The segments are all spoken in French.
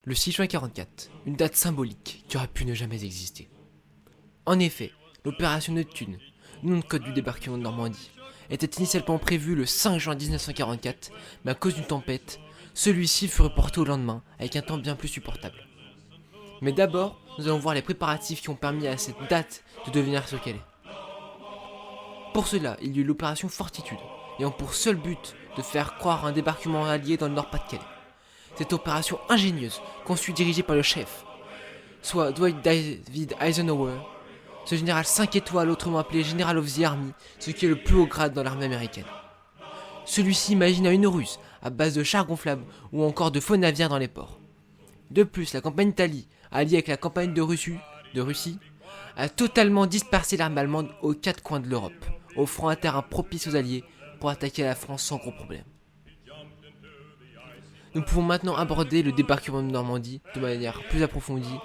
Le 6 juin 44, une date symbolique qui aurait pu ne jamais exister. En effet, l'opération Neptune, nom de code du débarquement de Normandie, était initialement prévue le 5 juin 1944, mais à cause d'une tempête, celui-ci fut reporté au lendemain avec un temps bien plus supportable. Mais d'abord, nous allons voir les préparatifs qui ont permis à cette date de devenir ce qu'elle est. Pour cela, il y eut l'opération Fortitude, ayant pour seul but de faire croire un débarquement allié dans le Nord-Pas-de-Calais. Cette opération ingénieuse, conçue et dirigée par le chef, soit Dwight David Eisenhower, ce général 5 étoiles, autrement appelé General of the Army, ce qui est le plus haut grade dans l'armée américaine. Celui-ci imagina une ruse à base de chars gonflables ou encore de faux navires dans les ports. De plus, la campagne d'Italie, alliée avec la campagne de Russie, a totalement dispersé l'armée allemande aux quatre coins de l'Europe, offrant un terrain propice aux Alliés pour attaquer la France sans gros problème. Nous pouvons maintenant aborder le débarquement de Normandie de manière plus approfondie,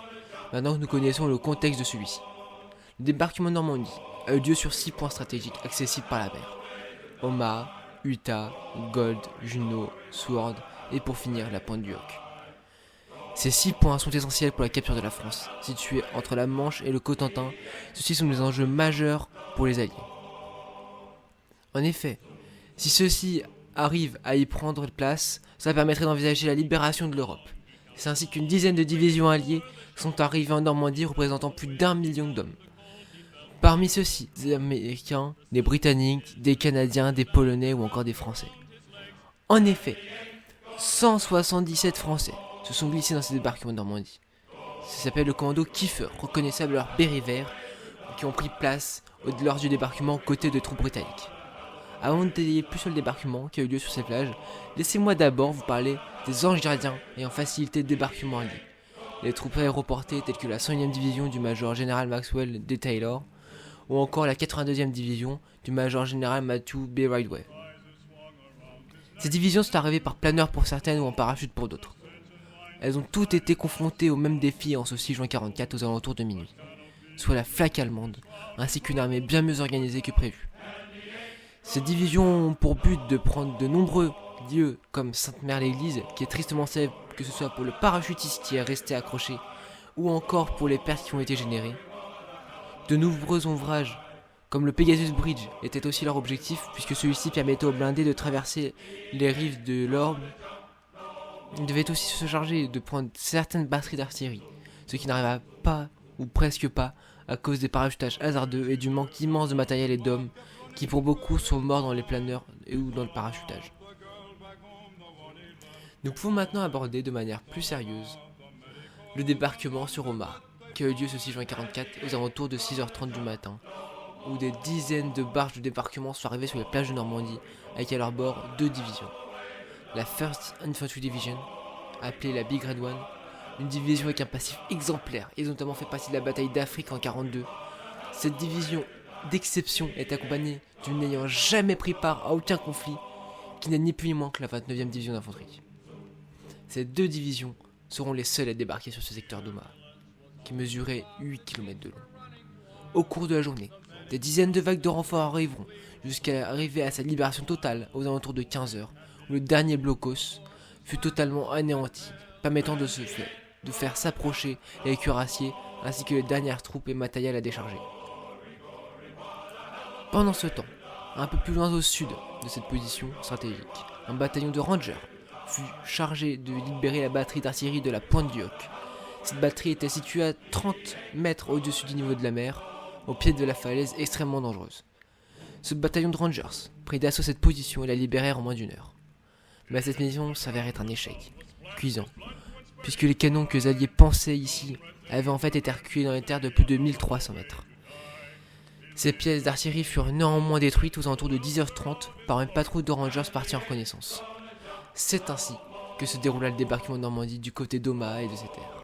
maintenant que nous connaissons le contexte de celui-ci. Le débarquement de Normandie a eu lieu sur 6 points stratégiques accessibles par la mer. Omaha, Utah, Gold, Juno, Sword et pour finir la pointe du Hoc. Ces 6 points sont essentiels pour la capture de la France, située entre la Manche et le Cotentin. Ceux-ci sont des enjeux majeurs pour les Alliés. En effet, si ceux-ci arrivent à y prendre place, cela permettrait d'envisager la libération de l'Europe. C'est ainsi qu'une dizaine de divisions alliées sont arrivées en Normandie représentant plus d'1 million d'hommes. Parmi ceux-ci, des Américains, des Britanniques, des Canadiens, des Polonais ou encore des Français. En effet, 177 Français se sont glissés dans ces débarquements de Normandie. Ça s'appelle le commando Kiefer, reconnaissable à leur béret vert, qui ont pris place lors du débarquement aux côtés de troupes britanniques. Avant de détailler plus sur le débarquement qui a eu lieu sur ces plages, laissez-moi d'abord vous parler des anges gardiens ayant facilité le débarquement allié. Les troupes aéroportées telles que la 101e division du major général Maxwell D. Taylor, ou encore la 82e division du major général Matthew B. Ridgway. Ces divisions sont arrivées par planeur pour certaines ou en parachute pour d'autres. Elles ont toutes été confrontées au même défi en ce 6 juin 44 aux alentours de minuit, soit la flaque allemande, ainsi qu'une armée bien mieux organisée que prévu. Ces divisions ont pour but de prendre de nombreux lieux comme Sainte-Mère-l'Église, qui est tristement célèbre, que ce soit pour le parachutiste qui est resté accroché, ou encore pour les pertes qui ont été générées. De nombreux ouvrages, comme le Pegasus Bridge, étaient aussi leur objectif, puisque celui-ci permettait aux blindés de traverser les rives de l'Orne. Ils devaient aussi se charger de prendre certaines batteries d'artillerie, ce qui n'arriva pas, ou presque pas, à cause des parachutages hasardeux et du manque immense de matériel et d'hommes, qui pour beaucoup sont morts dans les planeurs ou dans le parachutage. Nous pouvons maintenant aborder de manière plus sérieuse le débarquement sur Omaha, qui a eu lieu ce 6 juin 44 aux alentours de 6h30 du matin, où des dizaines de barges de débarquement sont arrivées sur les plages de Normandie, avec à leur bord 2 divisions. La 1st Infantry Division, appelée la Big Red One, une division avec un passif exemplaire, et notamment fait partie de la bataille d'Afrique en 42. Cette division d'exception est accompagnée d'une n'ayant jamais pris part à aucun conflit, qui n'est ni plus ni moins que la 29e division d'infanterie. Ces 2 divisions seront les seules à débarquer sur ce secteur d'Omaha, qui mesurait 8 km de long. Au cours de la journée, des dizaines de vagues de renforts arriveront, jusqu'à arriver à sa libération totale aux alentours de 15h, où le dernier blocos fut totalement anéanti, permettant de faire s'approcher les cuirassiers ainsi que les dernières troupes et matériel à décharger. Pendant ce temps, un peu plus loin au sud de cette position stratégique, un bataillon de rangers fut chargé de libérer la batterie d'artillerie de la pointe du Hoc. Cette batterie était située à 30 mètres au-dessus du niveau de la mer, au pied de la falaise extrêmement dangereuse. Ce bataillon de rangers prit d'assaut cette position et la libérèrent en moins d'1 heure. Mais cette mission s'avère être un échec, cuisant, puisque les canons que les alliés pensaient ici avaient en fait été reculés dans les terres de plus de 1300 mètres. Ces pièces d'artillerie furent néanmoins détruites aux alentours de 10h30 par une patrouille de rangers partie en reconnaissance. C'est ainsi que se déroula le débarquement de Normandie du côté d'Omaha et de ses terres.